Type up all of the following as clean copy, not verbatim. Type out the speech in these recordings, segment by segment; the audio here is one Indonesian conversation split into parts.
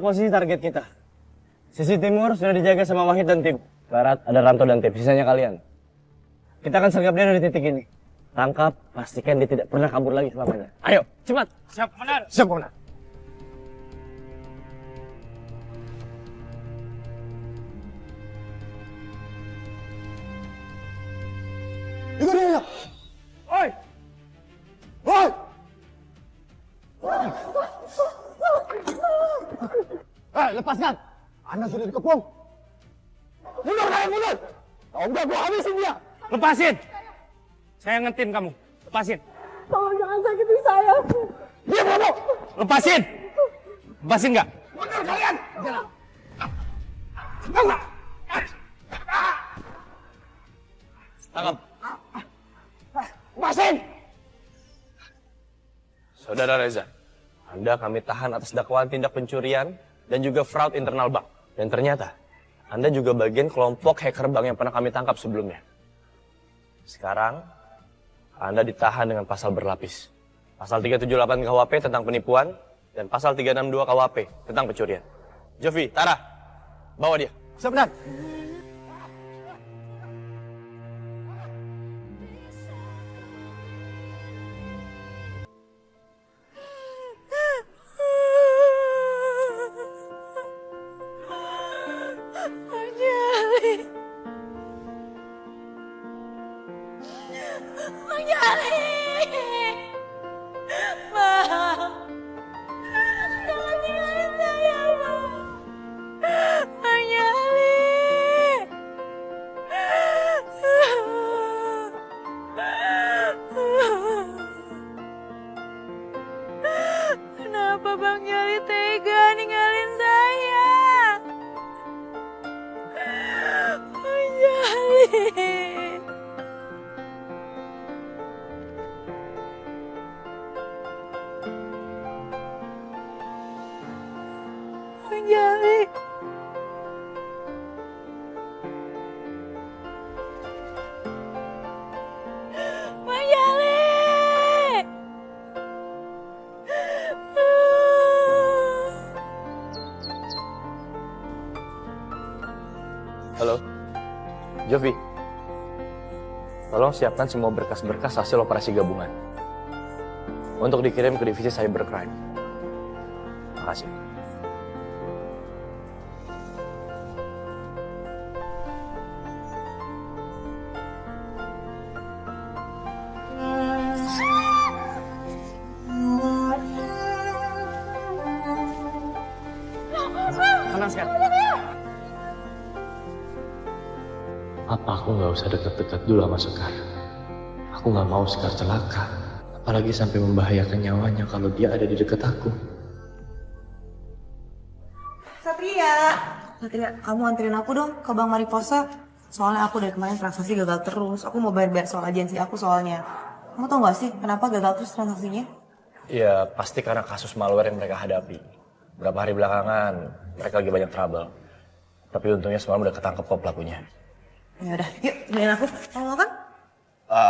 posisi target kita. Sisi timur sudah dijaga sama Wahid dan tim. Barat ada Ranto dan tim, sisanya kalian. Kita akan sergap dia dari titik ini. Tangkap, pastikan dia tidak pernah kabur lagi selamanya. Ayo, cepat. Siap, komandan. Siap, komandan. Itu dia. Oi! Woi! Lepaskan. Anda sudah dikepung. Mundur kalian, mundur. Kalau enggak, gua habisin dia. Lepasin! Saya ngetim kamu. Lepasin. Tolong jangan sakiti saya. Diam kamu. Lepasin! Lepasin nggak? Mundur kalian. Tangkap. Lepasin. Saudara Reza, Anda kami tahan atas dakwaan tindak pencurian dan juga fraud internal bank. Dan ternyata, Anda juga bagian kelompok hacker bank yang pernah kami tangkap sebelumnya. Sekarang, Anda ditahan dengan pasal berlapis. Pasal 378 KUHP tentang penipuan, dan pasal 362 KUHP tentang pencurian. Jovi, Tara, bawa dia. Sebentar. Bang Jali. Bang. Jangan tinggalin saya, Bang. Bang Jali. Kenapa Bang Jali tega ninggalin saya? Bang Jali. Bang Jali. Bang Jali. Halo, Jovi. Tolong siapkan semua berkas-berkas hasil operasi gabungan. Untuk dikirim ke divisi cybercrime. Makasih. Tenang sekali. Apa aku nggak usah deket-deket dulu sama Sekar? Aku nggak mau Sekar celaka, apalagi sampai membahayakan nyawanya kalau dia ada di dekat aku. Satria, kamu anterin aku dong ke Bank Mariposa. Soalnya aku dari kemarin transaksi gagal terus. Aku mau bayar soal agensi aku soalnya. Kamu tau gak sih kenapa gagal terus transaksinya? Ya, pasti karena kasus malware yang mereka hadapi. Berapa hari belakangan, mereka lagi banyak trouble. Tapi untungnya semalam udah ketangkep kok pelakunya. Ya udah, yuk beliin aku. Kamu mau kan?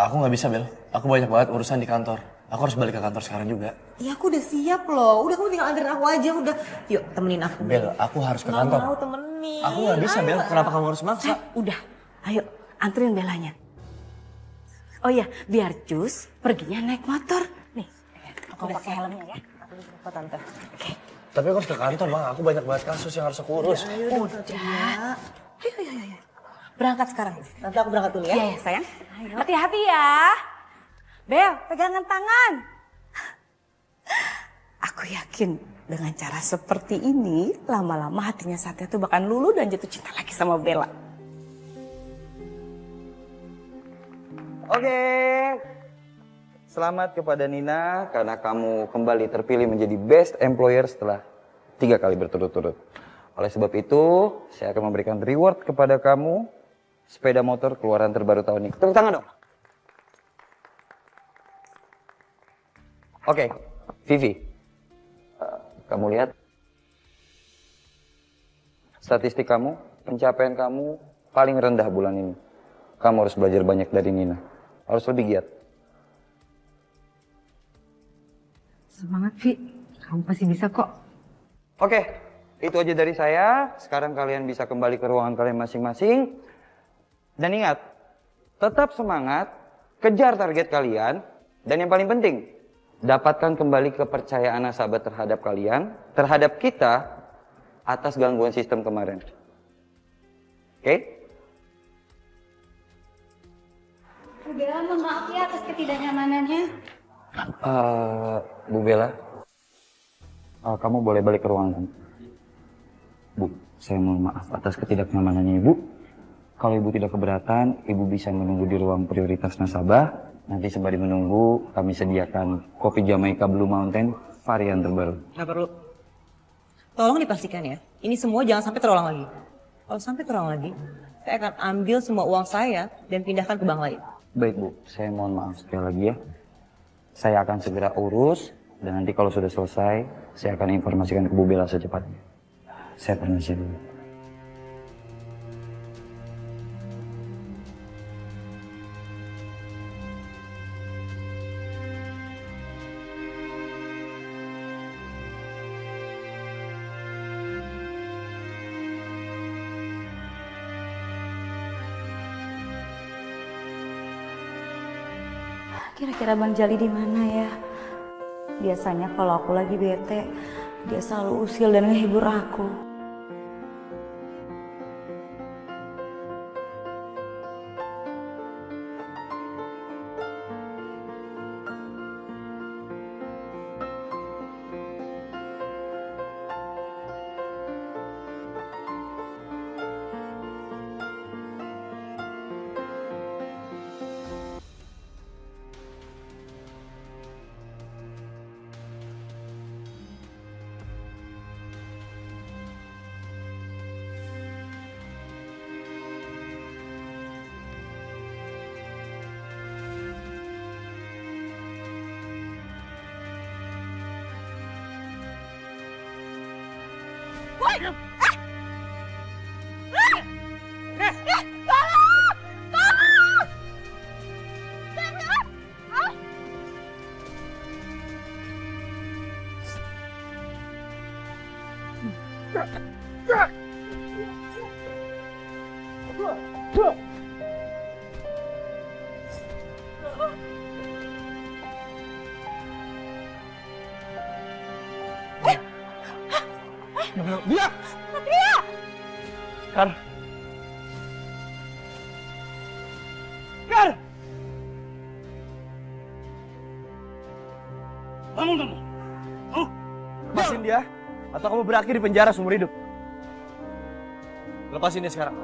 Aku nggak bisa, Bel. Aku banyak banget urusan di kantor. Aku harus balik ke kantor sekarang juga. Iya aku udah siap loh. Udah kamu tinggal anterin aku aja udah. Yuk temenin aku. Bel, aku harus ke Nggak kantor. mau temenin. Aku nggak bisa, Bel. Kenapa kamu harus maksa? Udah, ayo anterin Belanya. Oh iya, biar Cus perginya naik motor. Nih, aku pakai helmnya ya. Apa tante? Tapi aku harus ke kantor, Bang. Aku banyak banget kasus yang harus aku urus. Udah. Ayo. Berangkat sekarang. Tante aku berangkat dulu ya. Iya ya sayang. Hati-hati ya. Bel, pegangan tangan. Aku yakin dengan cara seperti ini, lama-lama hatinya Satya tuh bakal luluh dan jatuh cinta lagi sama Bella. Oke. Selamat kepada Nina karena kamu kembali terpilih menjadi best employer setelah 3 kali berturut-turut. Oleh sebab itu, saya akan memberikan reward kepada kamu sepeda motor keluaran terbaru tahun ini. Tepuk tangan dong. Oke, Vivi. Kamu lihat statistik kamu, pencapaian kamu paling rendah bulan ini. Kamu harus belajar banyak dari Nina. Harus lebih giat. Semangat, Vi. Kamu pasti bisa kok. Oke, Itu aja dari saya. Sekarang kalian bisa kembali ke ruangan kalian masing-masing. Dan ingat, tetap semangat, kejar target kalian. Dan yang paling penting, dapatkan kembali kepercayaan nasabah terhadap kalian, terhadap kita, atas gangguan sistem kemarin. Oke? Bu Bella, mohon maaf ya atas ketidaknyamanannya. Bu Bella, kamu boleh balik ke ruangan. Bu, saya mohon maaf atas ketidaknyamanannya Ibu. Kalau Ibu tidak keberatan, Ibu bisa menunggu di ruang prioritas nasabah. Nanti sembari menunggu, kami sediakan kopi Jamaica Blue Mountain varian terbaru. Nggak perlu. Tolong dipastikan ya, ini semua jangan sampai terulang lagi. Kalau sampai terulang lagi, saya akan ambil semua uang saya dan pindahkan ke bank lain. Baik Bu, saya mohon maaf sekali lagi ya. Saya akan segera urus, dan nanti kalau sudah selesai, saya akan informasikan ke Bu Bella secepatnya. Saya permisi dulu. Kira-kira Bang Jali di mana ya? Biasanya kalau aku lagi bete, dia selalu usil dan ngehibur aku. Dia! Kar. Kar! Bangun kamu. Lepasin dia, atau kamu berakhir di penjara seumur hidup. Lepasin dia sekarang.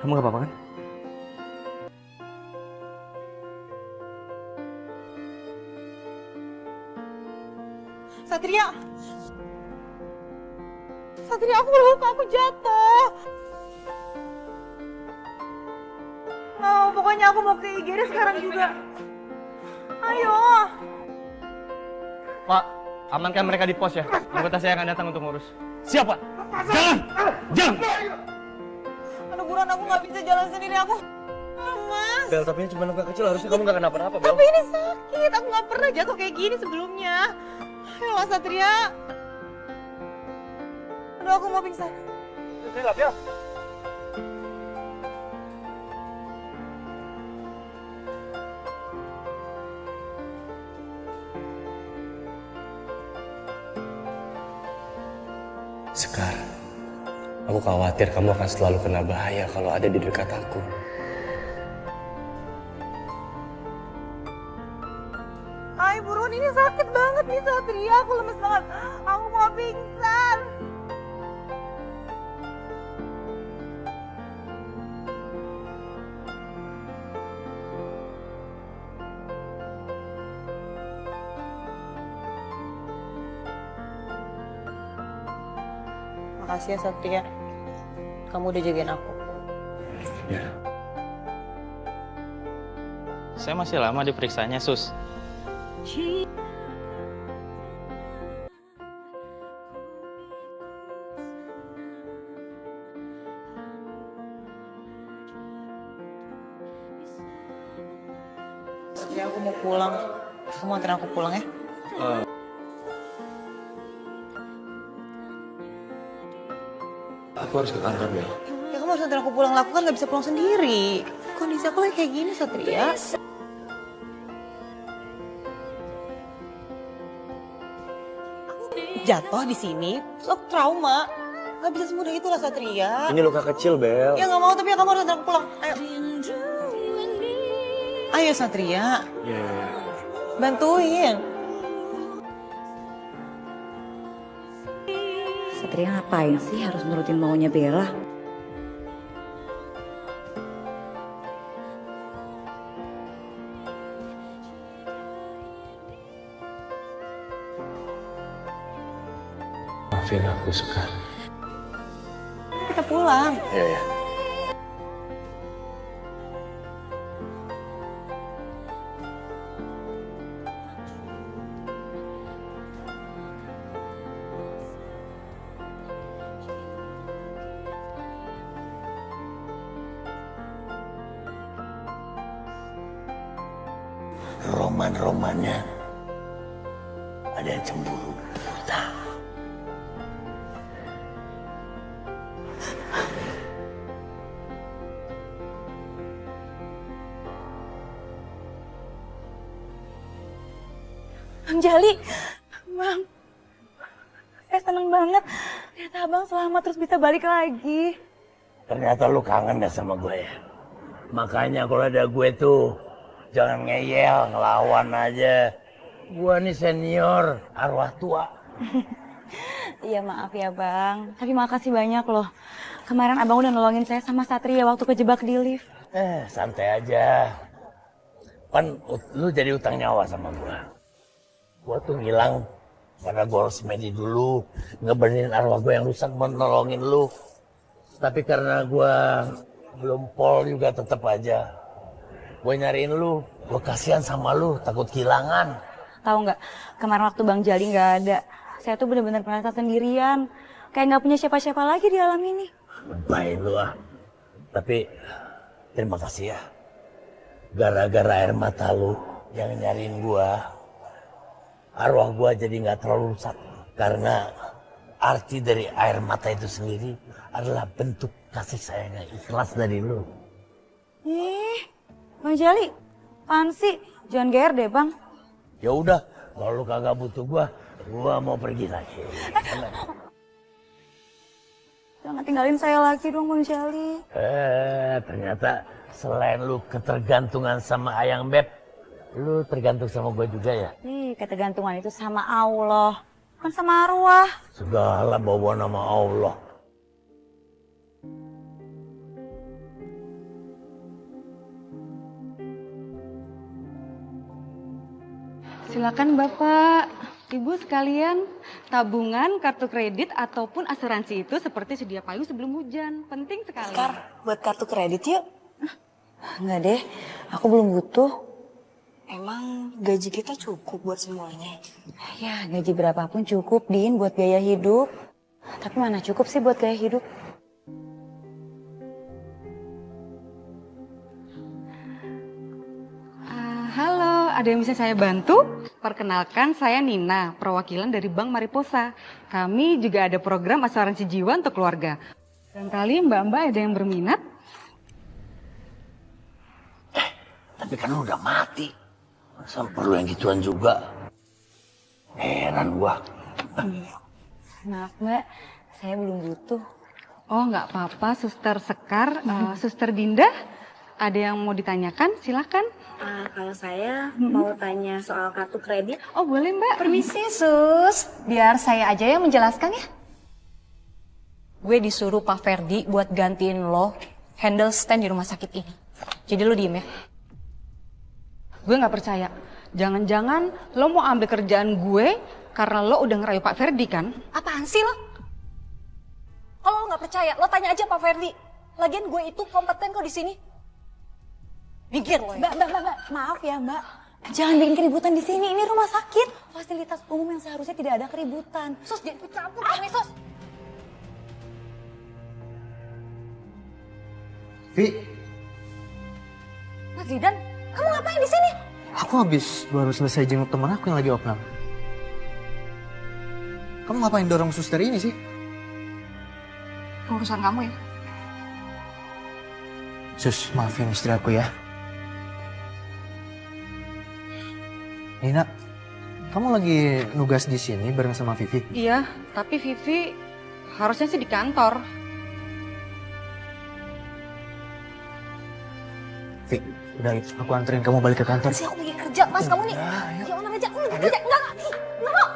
Kamu gak apa-apa kan? Satria! Satria, aku berluka, aku jatuh. Mau, pokoknya aku mau ke IGD sekarang juga. Ayo. Pak, amankan mereka di pos ya. Anggota saya akan datang untuk ngurus. Siapa? Jangan! Jangan! Aduh, buruan, aku gak bisa jalan sendiri, aku. Mas. Bel, tapi ini cuma luka kecil, harusnya kamu gak kenapa-napa, Bel. Tapi ini sakit, aku gak pernah jatuh kayak gini sebelumnya. Ayolah, Satria. Aduh, aku mau pingsan. Saya gak, Bel. Sekar, aku khawatir kamu akan selalu kena bahaya kalau ada di dekat aku. Ay buruan, ini sakit banget nih Satria, aku lemes banget. Aku mau pingsan. Makasih ya Satria, kamu udah jagain aku. Ya. Saya masih lama diperiksanya, Sus. Satria, aku mau pulang. Kamu anterin aku pulang ya? Aku harus ke kantor, Bel. Ya kamu harus anterin aku pulang, aku kan gak bisa pulang sendiri. Kondisi aku lagi kayak gini Satria. Aku jatuh di sini, terus aku trauma. Gak bisa semudah itu lah Satria. Ini luka kecil, Bel. Ya gak mau, tapi ya kamu harus anterin aku pulang. Ayo. Ayo Satria. Ya. Bantuin. Satria ngapain sih harus nurutin maunya Bella? Maafin aku, Sekar. Kita pulang. Iya, ya. Roman-romannya ada yang cemburu buta. Bang Jali, Bang, saya seneng banget. Ternyata Abang selamat terus bisa balik lagi. Ternyata lu kangen ya sama gue ya. Makanya kalau ada gue tuh jangan ngeyel, ngelawan aja. Gue nih senior, arwah tua. Iya maaf ya Bang, tapi makasih banyak loh. Kemarin Abang udah nolongin saya sama Satria waktu kejebak di lift. Santai aja. Kan lu jadi utang nyawa sama gue. Gue tuh ngilang karena gue harus medi dulu. Ngebenerin arwah gue yang rusak, mau nolongin lu. Tapi karena gue belum pol juga tetep aja. Gue nyariin lu, gue kasihan sama lu, takut kehilangan. Tahu nggak, kemarin waktu Bang Jali nggak ada, saya tuh bener-bener merasa sendirian. Kayak nggak punya siapa-siapa lagi di alam ini. Baik lu ah. Tapi terima kasih ya. Gara-gara air mata lu yang nyariin gua, arwah gua jadi nggak terlalu rusak. Karena arti dari air mata itu sendiri adalah bentuk kasih sayang yang ikhlas dari lu. Bang Jali, apaan sih? Jangan GR deh Bang. Ya udah, kalau lu kagak butuh gua mau pergi lagi. Jangan tinggalin saya lagi dong Bang Jali. Ternyata selain lu ketergantungan sama Ayang Beb, lu tergantung sama gua juga ya? Ketergantungan itu sama Allah, bukan sama arwah. Segala bawa nama Allah. Silakan Bapak, Ibu sekalian, tabungan, kartu kredit, ataupun asuransi itu seperti sedia payung sebelum hujan. Penting sekali. Sekar, buat kartu kredit yuk. Enggak deh, aku belum butuh. Emang gaji kita cukup buat semuanya? Ya, gaji berapapun cukup, Din, buat biaya hidup. Tapi mana cukup sih buat gaya hidup? Halo, ada yang bisa saya bantu? Perkenalkan, saya Nina, perwakilan dari Bank Mariposa. Kami juga ada program asuransi jiwa untuk keluarga. Dan kali mbak-mbak ada yang berminat? Tapi kan udah mati. Masa perlu yang gituan juga? Heran gua. Maaf Mbak, Saya belum butuh. Oh, nggak apa-apa, Suster Sekar. Suster Dinda, ada yang mau ditanyakan? Silakan. Kalau saya mau tanya soal kartu kredit. Oh, boleh Mbak. Permisi, Sus. Biar saya aja yang menjelaskan ya. Gue disuruh Pak Ferdi buat gantiin lo handle stand di rumah sakit ini. Jadi lo diem ya. Gue nggak percaya. Jangan-jangan lo mau ambil kerjaan gue karena lo udah ngerayu Pak Ferdi kan? Apaan sih lo? Kalau lo nggak percaya, lo tanya aja Pak Ferdi. Lagian gue itu kompeten kok di sini. Mikir lo ya. Mbak, maaf ya Mbak. Jangan bikin keributan di sini, ini rumah sakit. Fasilitas umum yang seharusnya tidak ada keributan. Sus, jangan ikut campur dong, Sus. Vi, Mas Zidan, kamu ngapain di sini? aku habis baru selesai jenguk teman aku yang lagi opnam. Kamu ngapain dorong suster ini sih? Urusan kamu ya. Sus, maafin istri aku ya. Nina, kamu lagi nugas di sini bareng sama Vivi? Iya, tapi Vivi harusnya sih di kantor. Vi, udah aku anterin kamu balik ke kantor. Sih aku lagi kerja, Mas. Kamu nih. Ya Allah, kerja. Aku lagi kerja. Enggak. Enggak.